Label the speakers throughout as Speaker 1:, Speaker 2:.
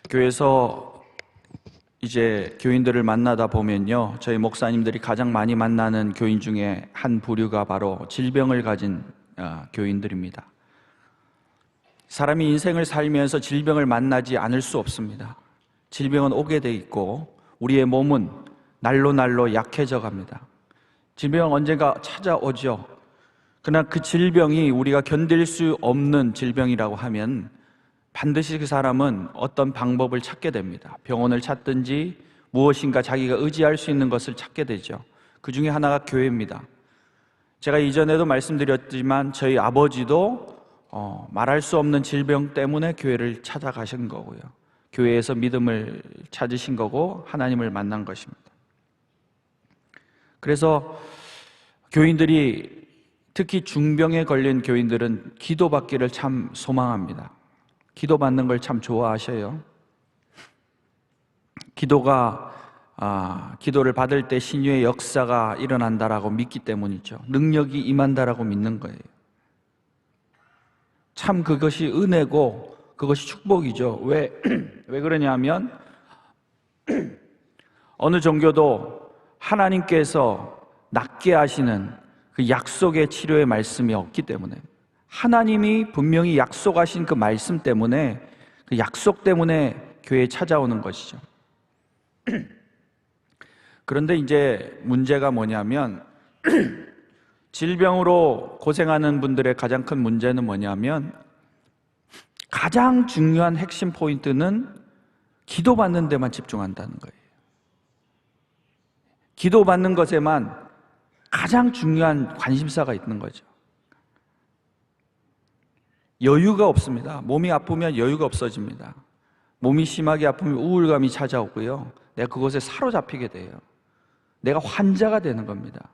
Speaker 1: 교회에서 이제 교인들을 만나다 보면요, 저희 목사님들이 가장 많이 만나는 교인 중에 한 부류가 바로 질병을 가진 교인들입니다. 사람이 인생을 살면서 질병을 만나지 않을 수 없습니다. 질병은 오게 돼 있고 우리의 몸은 날로 날로 약해져 갑니다. 질병은 언젠가 찾아오죠. 그러나 그 질병이 우리가 견딜 수 없는 질병이라고 하면 반드시 그 사람은 어떤 방법을 찾게 됩니다. 병원을 찾든지 무엇인가 자기가 의지할 수 있는 것을 찾게 되죠. 그 중에 하나가 교회입니다. 제가 이전에도 말씀드렸지만 저희 아버지도 말할 수 없는 질병 때문에 교회를 찾아가신 거고요, 교회에서 믿음을 찾으신 거고 하나님을 만난 것입니다. 그래서 교인들이, 특히 중병에 걸린 교인들은 기도받기를 참 소망합니다. 기도받는 걸 참 좋아하셔요. 기도를 받을 때 신유의 역사가 일어난다라고 믿기 때문이죠. 능력이 임한다라고 믿는 거예요. 참 그것이 은혜고 그것이 축복이죠. 왜 그러냐면 어느 종교도 하나님께서 낫게 하시는 그 약속의 치료의 말씀이 없기 때문에, 하나님이 분명히 약속하신 그 말씀 때문에, 그 약속 때문에 교회에 찾아오는 것이죠. 그런데 이제 문제가 뭐냐면 질병으로 고생하는 분들의 가장 큰 문제는 뭐냐면, 가장 중요한 핵심 포인트는 기도받는 데만 집중한다는 거예요. 기도받는 것에만 가장 중요한 관심사가 있는 거죠. 여유가 없습니다. 몸이 아프면 여유가 없어집니다. 몸이 심하게 아프면 우울감이 찾아오고요, 내가 그것에 사로잡히게 돼요. 내가 환자가 되는 겁니다.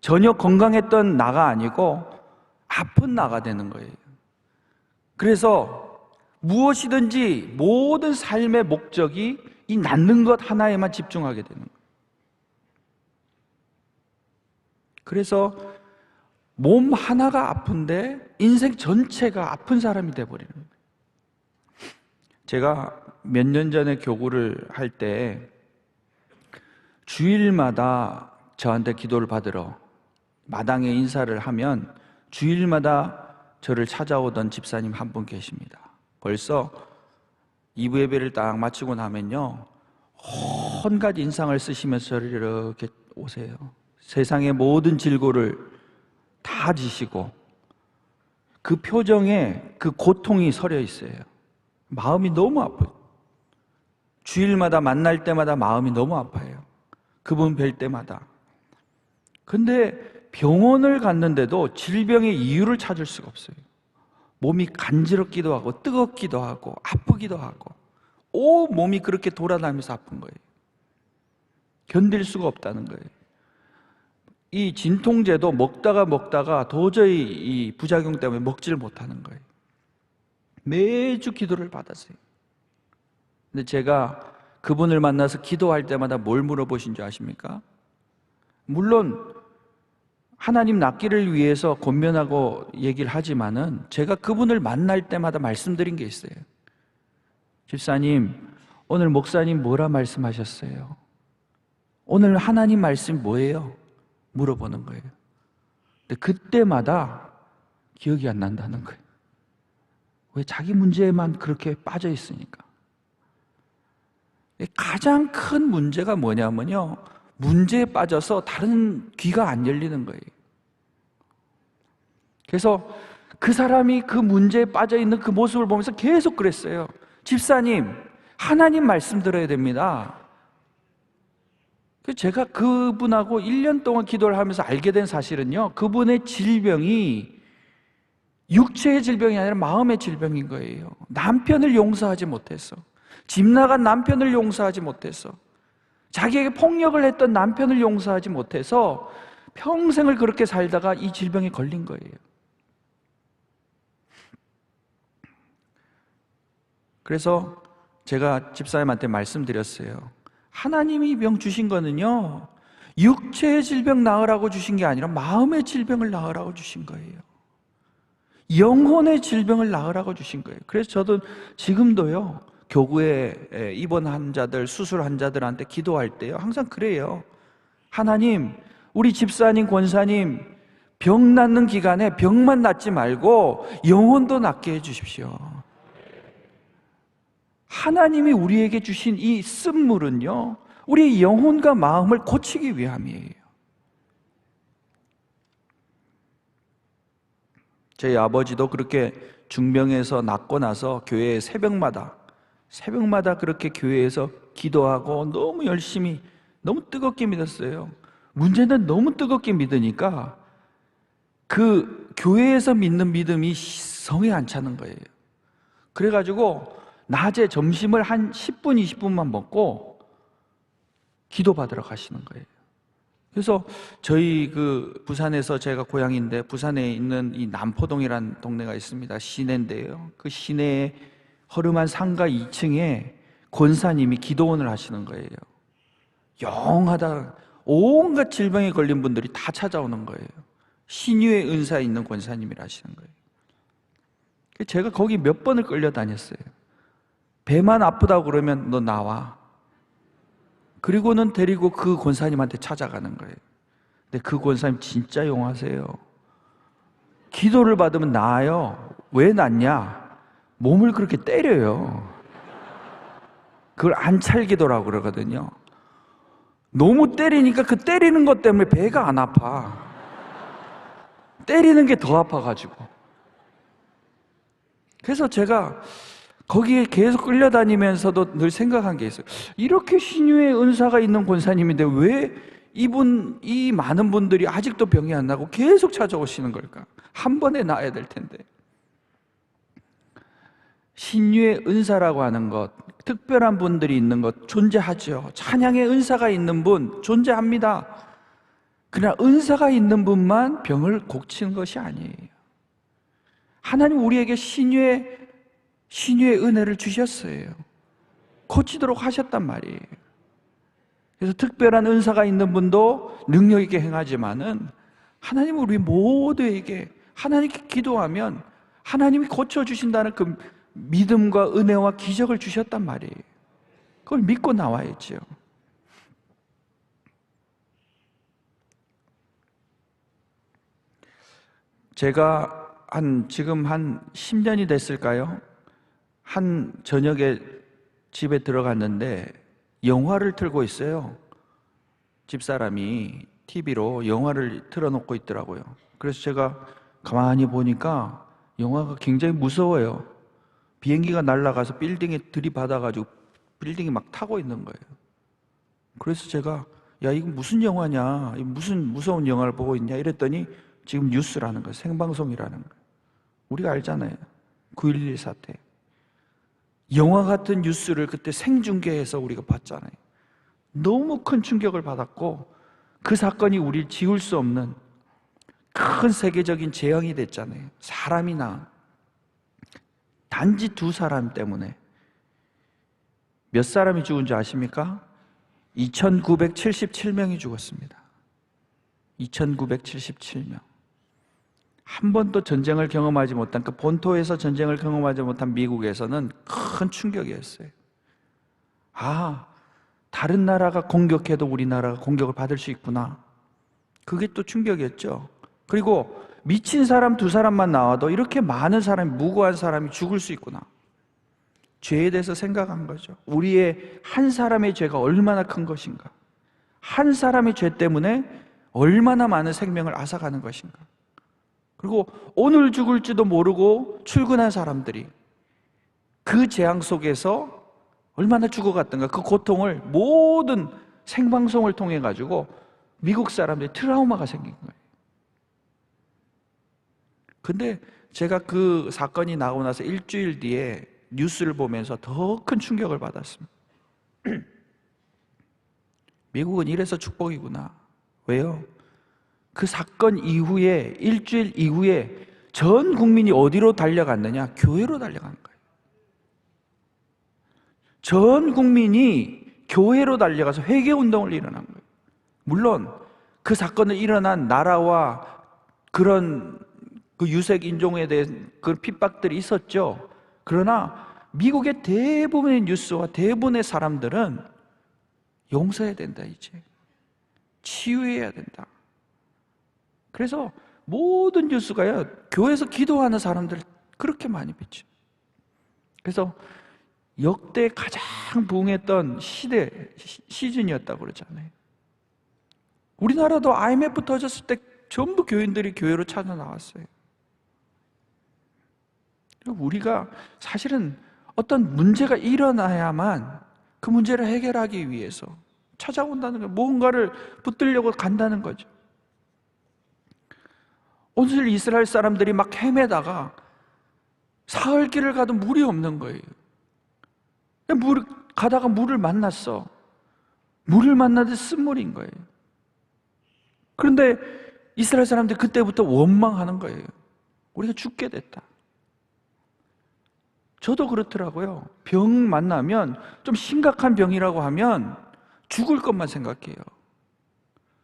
Speaker 1: 전혀 건강했던 나가 아니고 아픈 나가 되는 거예요. 그래서 무엇이든지 모든 삶의 목적이 이 낫는 것 하나에만 집중하게 되는 거예요. 그래서 몸 하나가 아픈데 인생 전체가 아픈 사람이 돼버리는 거예요. 제가 몇 년 전에 교구를 할 때 주일마다 저한테 기도를 받으러 마당에 인사를 하면 주일마다 저를 찾아오던 집사님 한 분 계십니다. 벌써 2부 예배를 딱 마치고 나면요, 온갖 인상을 쓰시면서 저를 이렇게 오세요. 세상의 모든 질고를 다 지시고 그 표정에 그 고통이 서려 있어요. 마음이 너무 아파요. 주일마다 만날 때마다 마음이 너무 아파요. 그분 뵐 때마다. 근데 병원을 갔는데도 질병의 이유를 찾을 수가 없어요. 몸이 간지럽기도 하고 뜨겁기도 하고 아프기도 하고 온 몸이 그렇게 돌아다니면서 아픈 거예요. 견딜 수가 없다는 거예요. 이 진통제도 먹다가 도저히 이 부작용 때문에 먹지를 못하는 거예요. 매주 기도를 받았어요. 근데 제가 그분을 만나서 기도할 때마다 뭘 물어보신 줄 아십니까? 물론 하나님 낫기를 위해서 권면하고 얘기를 하지만은 제가 그분을 만날 때마다 말씀드린 게 있어요. 집사님, 오늘 목사님 뭐라 말씀하셨어요? 오늘 하나님 말씀 뭐예요? 물어보는 거예요. 근데 그때마다 기억이 안 난다는 거예요. 왜? 자기 문제에만 그렇게 빠져 있으니까. 가장 큰 문제가 뭐냐면요, 문제에 빠져서 다른 귀가 안 열리는 거예요. 그래서 그 사람이 그 문제에 빠져 있는 그 모습을 보면서 계속 그랬어요. 집사님, 하나님 말씀 들어야 됩니다. 제가 그분하고 1년 동안 기도를 하면서 알게 된 사실은요, 그분의 질병이 육체의 질병이 아니라 마음의 질병인 거예요. 남편을 용서하지 못해서, 집 나간 남편을 용서하지 못해서, 자기에게 폭력을 했던 남편을 용서하지 못해서 평생을 그렇게 살다가 이 질병에 걸린 거예요. 그래서 제가 집사님한테 말씀드렸어요. 하나님이 병 주신 거는요, 육체의 질병 나으라고 주신 게 아니라 마음의 질병을 나으라고 주신 거예요. 영혼의 질병을 나으라고 주신 거예요. 그래서 저도 지금도요, 교구에 입원한 자들, 수술한 자들한테 기도할 때요, 항상 그래요. 하나님, 우리 집사님, 권사님 병 낫는 기간에 병만 낫지 말고 영혼도 낫게 해주십시오. 하나님이 우리에게 주신 이 쓴물은요, 우리의 영혼과 마음을 고치기 위함이에요. 저희 아버지도 그렇게 중병에서 낫고 나서 교회 새벽마다 그렇게 교회에서 기도하고 너무 열심히, 너무 뜨겁게 믿었어요. 문제는 너무 뜨겁게 믿으니까 그 교회에서 믿는 믿음이 성에 안 차는 거예요. 그래가지고 낮에 점심을 한 10분, 20분만 먹고 기도 받으러 가시는 거예요. 그래서 저희 그 부산에서, 제가 고향인데 부산에 있는 이 남포동이라는 동네가 있습니다. 시내인데요, 그 시내에 허름한 상가 2층에 권사님이 기도원을 하시는 거예요. 영하다 온갖 질병에 걸린 분들이 다 찾아오는 거예요. 신유의 은사 있는 권사님이라 하시는 거예요. 제가 거기 몇 번을 끌려다녔어요. 배만 아프다고 그러면 너 나와. 그리고는 데리고 그 권사님한테 찾아가는 거예요. 근데 그 권사님 진짜 용하세요. 기도를 받으면 나아요. 왜 낫냐? 몸을 그렇게 때려요. 그걸 안찰기도라고 그러거든요. 너무 때리니까 그 때리는 것 때문에 배가 안 아파. 때리는 게 더 아파가지고. 그래서 제가 거기에 계속 끌려다니면서도 늘 생각한 게 있어요. 이렇게 신유의 은사가 있는 권사님인데 왜 이 많은 분들이 아직도 병이 안 나고 계속 찾아오시는 걸까? 한 번에 나아야 될 텐데. 신유의 은사라고 하는 것, 특별한 분들이 있는 것 존재하죠. 찬양의 은사가 있는 분 존재합니다. 그러나 은사가 있는 분만 병을 고치는 것이 아니에요. 하나님 우리에게 신유의 은혜를 주셨어요. 고치도록 하셨단 말이에요. 그래서 특별한 은사가 있는 분도 능력 있게 행하지만은 하나님은 우리 모두에게, 하나님께 기도하면 하나님이 고쳐주신다는 그 믿음과 은혜와 기적을 주셨단 말이에요. 그걸 믿고 나와야죠. 제가 지금 한 10년이 됐을까요? 한 저녁에 집에 들어갔는데 영화를 틀고 있어요. 집사람이 TV로 영화를 틀어놓고 있더라고요. 그래서 제가 가만히 보니까 영화가 굉장히 무서워요. 비행기가 날아가서 빌딩에 들이받아가지고 빌딩이 막 타고 있는 거예요. 그래서 제가 야, 이거 무슨 영화냐, 무슨 무서운 영화를 보고 있냐 이랬더니 지금 뉴스라는 거예요. 생방송이라는 거예요. 우리가 알잖아요. 9.11 사태. 영화 같은 뉴스를 그때 생중계해서 우리가 봤잖아요. 너무 큰 충격을 받았고 그 사건이 우리를 지울 수 없는 큰 세계적인 재앙이 됐잖아요. 사람이나 단지 2사람 때문에 몇 사람이 죽은 줄 아십니까? 2977명이 죽었습니다. 2977명. 한 번도 전쟁을 경험하지 못한, 그 본토에서 전쟁을 경험하지 못한 미국에서는 큰 충격이었어요. 아, 다른 나라가 공격해도 우리나라가 공격을 받을 수 있구나. 그게 또 충격이었죠. 그리고 미친 사람 2사람만 나와도 이렇게 많은 사람이, 무고한 사람이 죽을 수 있구나. 죄에 대해서 생각한 거죠. 우리의 한 사람의 죄가 얼마나 큰 것인가, 한 사람의 죄 때문에 얼마나 많은 생명을 앗아가는 것인가. 그리고 오늘 죽을지도 모르고 출근한 사람들이 그 재앙 속에서 얼마나 죽어갔던가. 그 고통을 모든 생방송을 통해 가지고 미국 사람들이 트라우마가 생긴 거예요. 근데 제가 그 사건이 나고 나서 일주일 뒤에 뉴스를 보면서 더 큰 충격을 받았습니다. 미국은 이래서 축복이구나. 왜요? 그 사건 이후에, 일주일 이후에 전 국민이 어디로 달려갔느냐? 교회로 달려간 거예요. 전 국민이 교회로 달려가서 회개운동을 일어난 거예요. 물론 그 사건을 일어난 나라와 그런 그 유색 인종에 대한 그 핍박들이 있었죠. 그러나 미국의 대부분의 뉴스와 대부분의 사람들은 용서해야 된다, 이제 치유해야 된다. 그래서 모든 뉴스가요, 교회에서 기도하는 사람들 그렇게 많이 비춰. 그래서 역대 가장 부흥했던 시즌이었다고 그러잖아요. 우리나라도 IMF 터졌을 때 전부 교인들이 교회로 찾아 나왔어요. 우리가 사실은 어떤 문제가 일어나야만 그 문제를 해결하기 위해서 찾아온다는 거예요. 무언가를 붙들려고 간다는 거죠. 오늘 이스라엘 사람들이 막 헤매다가 사흘 길을 가도 물이 없는 거예요. 가다가 물을 만났어. 물을 만나듯 쓴물인 거예요. 그런데 이스라엘 사람들이 그때부터 원망하는 거예요. 우리가 죽게 됐다. 저도 그렇더라고요. 병 만나면 좀 심각한 병이라고 하면 죽을 것만 생각해요.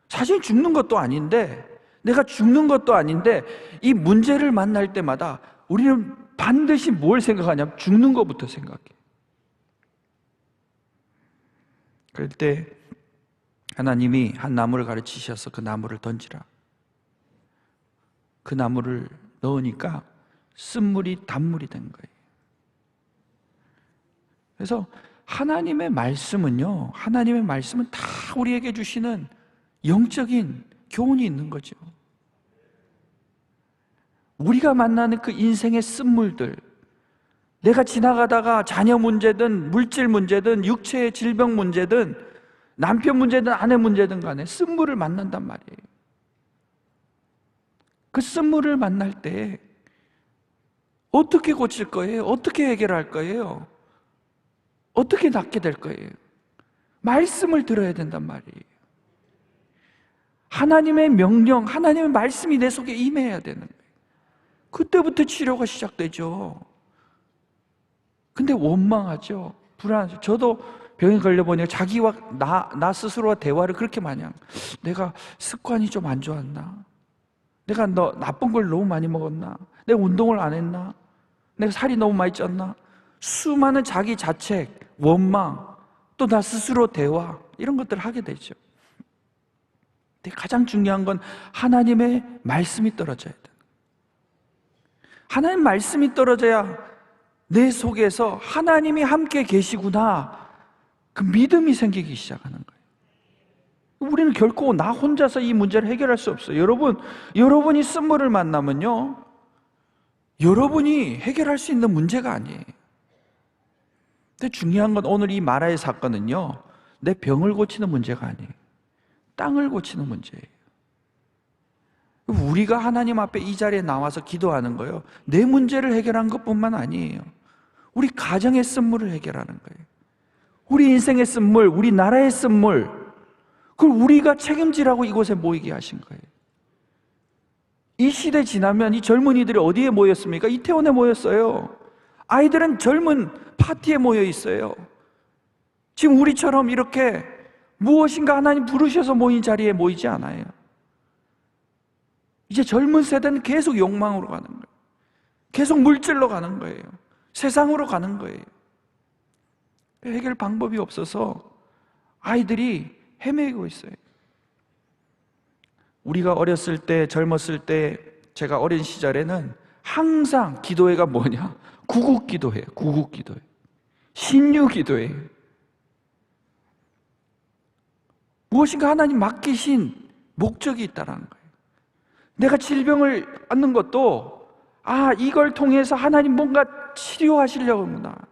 Speaker 1: 사실 죽는 것도 아닌데, 내가 죽는 것도 아닌데, 이 문제를 만날 때마다 우리는 반드시 뭘 생각하냐면 죽는 것부터 생각해. 그럴 때 하나님이 한 나무를 가르치셔서 그 나무를 던지라. 그 나무를 넣으니까 쓴물이 단물이 된 거예요. 그래서 하나님의 말씀은요, 하나님의 말씀은 다 우리에게 주시는 영적인 교훈이 있는 거죠. 우리가 만나는 그 인생의 쓴물들, 내가 지나가다가 자녀 문제든 물질 문제든 육체의 질병 문제든 남편 문제든 아내 문제든 간에 쓴물을 만난단 말이에요. 그 쓴물을 만날 때 어떻게 고칠 거예요? 어떻게 해결할 거예요? 어떻게 낫게 될 거예요? 말씀을 들어야 된단 말이에요. 하나님의 명령, 하나님의 말씀이 내 속에 임해야 되는 거예요. 그때부터 치료가 시작되죠. 근데 원망하죠. 불안하죠. 저도 병에 걸려보니까 자기와 나 스스로와 대화를 그렇게 많이 합니다. 내가 습관이 좀 안 좋았나? 내가 나쁜 걸 너무 많이 먹었나? 내가 운동을 안 했나? 내가 살이 너무 많이 쪘나? 수많은 자기 자책, 원망, 또 나 스스로 대화, 이런 것들을 하게 되죠. 근데 가장 중요한 건 하나님의 말씀이 떨어져야 돼. 하나님 말씀이 떨어져야 내 속에서 하나님이 함께 계시구나, 그 믿음이 생기기 시작하는 거예요. 우리는 결코 나 혼자서 이 문제를 해결할 수 없어요. 여러분이 쓴물을 만나면요, 여러분이 해결할 수 있는 문제가 아니에요. 근데 중요한 건 오늘 이 마라의 사건은요, 내 병을 고치는 문제가 아니에요. 땅을 고치는 문제예요. 우리가 하나님 앞에 이 자리에 나와서 기도하는 거예요, 내 문제를 해결한 것뿐만 아니에요. 우리 가정의 쓴물을 해결하는 거예요. 우리 인생의 쓴물, 우리 나라의 쓴물, 그걸 우리가 책임지라고 이곳에 모이게 하신 거예요. 이 시대 지나면 이 젊은이들이 어디에 모였습니까? 이태원에 모였어요. 아이들은 젊은 파티에 모여 있어요. 지금 우리처럼 이렇게 무엇인가 하나님 부르셔서 모인 자리에 모이지 않아요. 이제 젊은 세대는 계속 욕망으로 가는 거예요. 계속 물질로 가는 거예요. 세상으로 가는 거예요. 해결 방법이 없어서 아이들이 헤매고 있어요. 우리가 어렸을 때, 젊었을 때, 제가 어린 시절에는 항상 기도회가 뭐냐? 구국기도회예요. 구국기도회. 신유기도회예요. 무엇인가 하나님 맡기신 목적이 있다는 거예요. 내가 질병을 얻는 것도, 이걸 통해서 하나님 뭔가 치료하시려고 합니다.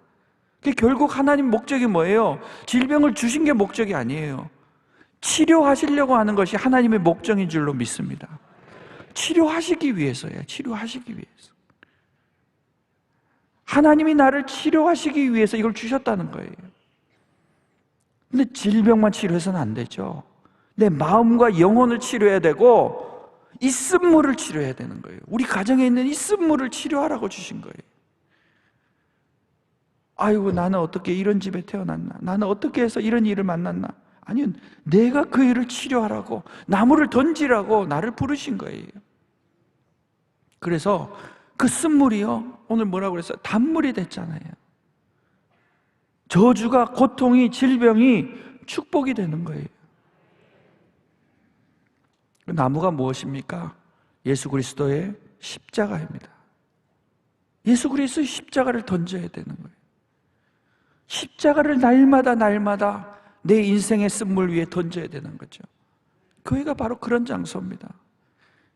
Speaker 1: 결국 하나님 목적이 뭐예요? 질병을 주신 게 목적이 아니에요. 치료하시려고 하는 것이 하나님의 목적인 줄로 믿습니다. 치료하시기 위해서예요. 치료하시기 위해서. 하나님이 나를 치료하시기 위해서 이걸 주셨다는 거예요. 근데 질병만 치료해서는 안 되죠. 내 마음과 영혼을 치료해야 되고, 이 쓴물을 치료해야 되는 거예요. 우리 가정에 있는 이 쓴물을 치료하라고 주신 거예요. 아이고, 나는 어떻게 이런 집에 태어났나? 나는 어떻게 해서 이런 일을 만났나? 아니요, 내가 그 일을 치료하라고, 나무를 던지라고 나를 부르신 거예요. 그래서 그 쓴물이요, 오늘 뭐라고 그랬어요? 단물이 됐잖아요. 저주가, 고통이, 질병이 축복이 되는 거예요. 그 나무가 무엇입니까? 예수 그리스도의 십자가입니다. 예수 그리스도의 십자가를 던져야 되는 거예요. 십자가를 날마다 내 인생의 쓴물 위에 던져야 되는 거죠. 교회가 바로 그런 장소입니다.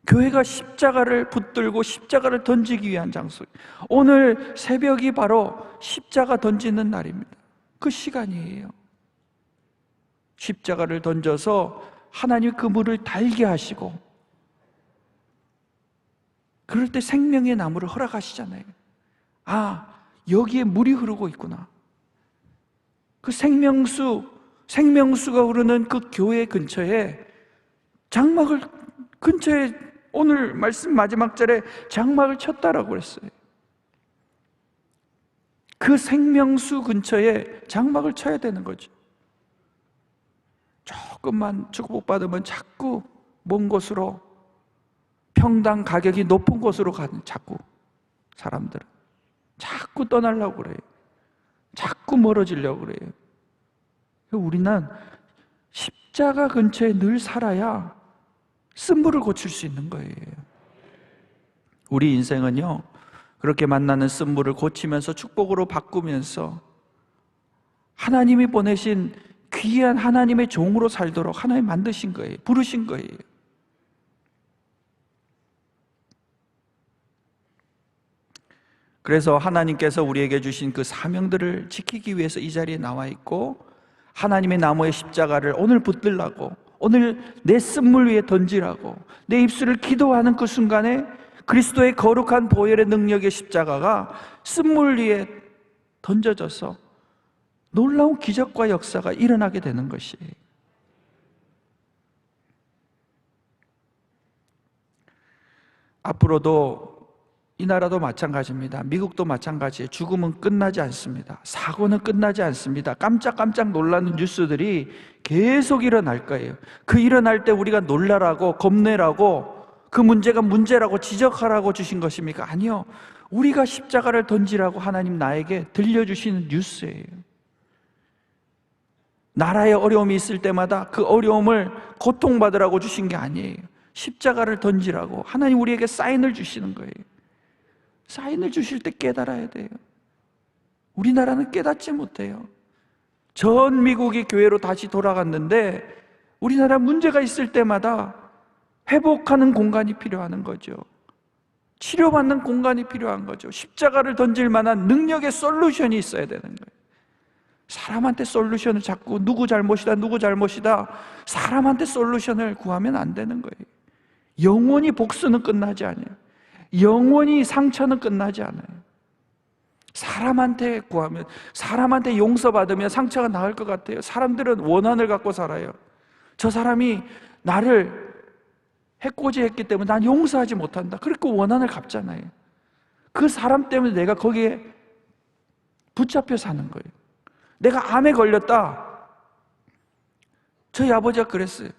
Speaker 1: 교회가 십자가를 붙들고 십자가를 던지기 위한 장소. 오늘 새벽이 바로 십자가 던지는 날입니다. 그 시간이에요. 십자가를 던져서 하나님 그 물을 달게 하시고, 그럴 때 생명의 나무를 허락하시잖아요. 아, 여기에 물이 흐르고 있구나. 그 생명수가 흐르는 그 교회 근처에 오늘 말씀 마지막 절에 장막을 쳤다라고 그랬어요. 그 생명수 근처에 장막을 쳐야 되는 거죠. 조금만 축복받으면 자꾸 먼 곳으로, 평당 가격이 높은 곳으로 가는, 자꾸 사람들은 자꾸 떠나려고 그래요. 자꾸 멀어지려고 그래요. 우리는 십자가 근처에 늘 살아야 쓴물을 고칠 수 있는 거예요. 우리 인생은요, 그렇게 만나는 쓴물을 고치면서 축복으로 바꾸면서 하나님이 보내신 귀한 하나님의 종으로 살도록 하나님 만드신 거예요. 부르신 거예요. 그래서 하나님께서 우리에게 주신 그 사명들을 지키기 위해서 이 자리에 나와 있고, 하나님의 나무의 십자가를 오늘 붙들라고, 오늘 내 쓴물 위에 던지라고, 내 입술을 기도하는 그 순간에 그리스도의 거룩한 보혈의 능력의 십자가가 쓴물 위에 던져져서 놀라운 기적과 역사가 일어나게 되는 것이에요. 앞으로도 이 나라도 마찬가지입니다. 미국도 마찬가지예요. 죽음은 끝나지 않습니다. 사고는 끝나지 않습니다. 깜짝깜짝 놀라는 뉴스들이 계속 일어날 거예요. 그 일어날 때 우리가 놀라라고, 겁내라고, 그 문제가 문제라고 지적하라고 주신 것입니까? 아니요. 우리가 십자가를 던지라고 하나님 나에게 들려주시는 뉴스예요. 나라에 어려움이 있을 때마다 그 어려움을 고통받으라고 주신 게 아니에요. 십자가를 던지라고 하나님 우리에게 사인을 주시는 거예요. 사인을 주실 때 깨달아야 돼요. 우리나라는 깨닫지 못해요. 전 미국이 교회로 다시 돌아갔는데 우리나라 문제가 있을 때마다 회복하는 공간이 필요한 거죠. 치료받는 공간이 필요한 거죠. 십자가를 던질 만한 능력의 솔루션이 있어야 되는 거예요. 사람한테 솔루션을 자꾸 누구 잘못이다 사람한테 솔루션을 구하면 안 되는 거예요. 영원히 복수는 끝나지 않아요. 영원히 상처는 끝나지 않아요. 사람한테 구하면, 사람한테 용서받으면 상처가 나을 것 같아요. 사람들은 원한을 갖고 살아요. 저 사람이 나를 해코지했기 때문에 난 용서하지 못한다. 그렇게 원한을 갚잖아요. 그 사람 때문에 내가 거기에 붙잡혀 사는 거예요. 내가 암에 걸렸다. 저희 아버지가 그랬어요.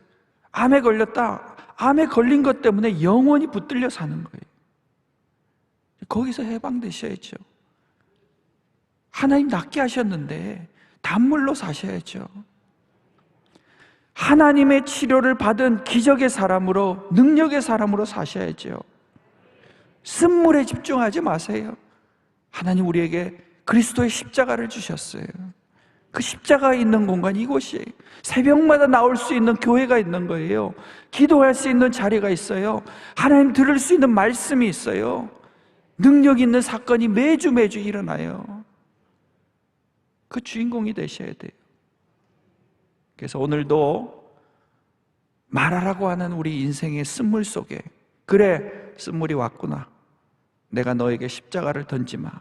Speaker 1: 암에 걸렸다. 암에 걸린 것 때문에 영원히 붙들려 사는 거예요. 거기서 해방되셔야죠. 하나님 낫게 하셨는데 단물로 사셔야죠. 하나님의 치료를 받은 기적의 사람으로, 능력의 사람으로 사셔야죠. 쓴물에 집중하지 마세요. 하나님 우리에게 그리스도의 십자가를 주셨어요. 그 십자가 있는 공간이 이곳이에요. 새벽마다 나올 수 있는 교회가 있는 거예요. 기도할 수 있는 자리가 있어요. 하나님 들을 수 있는 말씀이 있어요. 능력 있는 사건이 매주 일어나요. 그 주인공이 되셔야 돼요. 그래서 오늘도 말하라고 하는 우리 인생의 쓴물 속에, 그래 쓴물이 왔구나, 내가 너에게 십자가를 던지마,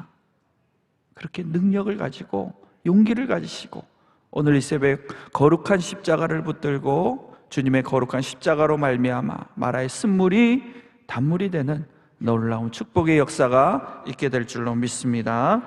Speaker 1: 그렇게 능력을 가지고 용기를 가지시고 오늘 이 새벽 거룩한 십자가를 붙들고 주님의 거룩한 십자가로 말미암아 마라의 쓴물이 단물이 되는 놀라운 축복의 역사가 있게 될 줄로 믿습니다.